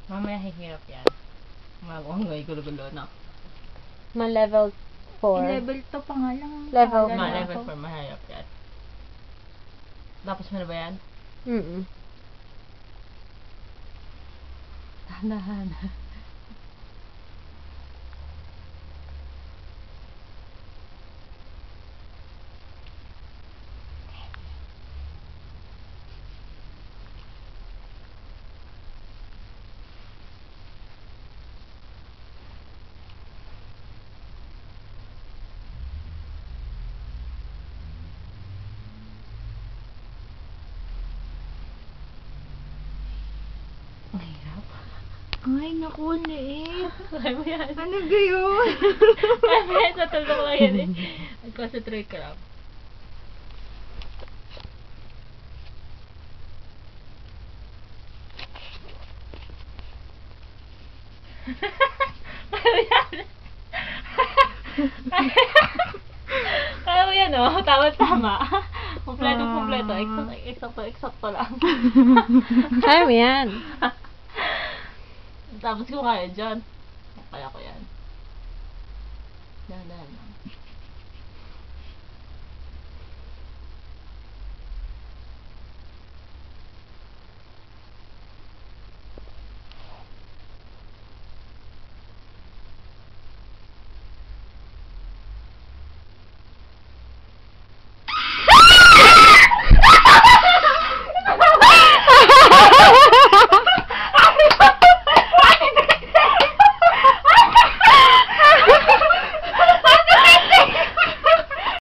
Mamaya hihirap yan. Mag-ungay, gulo-gulo, no? Ma-level 4. Level 2 pa nga lang. Level Level 4, mahirap yan. Tapos mo na ba yan? Dahan-dahan. Ang hirap. Ay, naku, liit. Kaya mo yan. Ano gayon? Kaya mo yan, natulog lang yan eh. Concentrate ka lang. Kaya mo yan. Kaya mo yan, oh. Tama-tama. Kompleto-kompleto. Eksakto lang. Kaya mo yan. Tapos ko kaya dyan. Kaya ko yan. Dahan-dahan.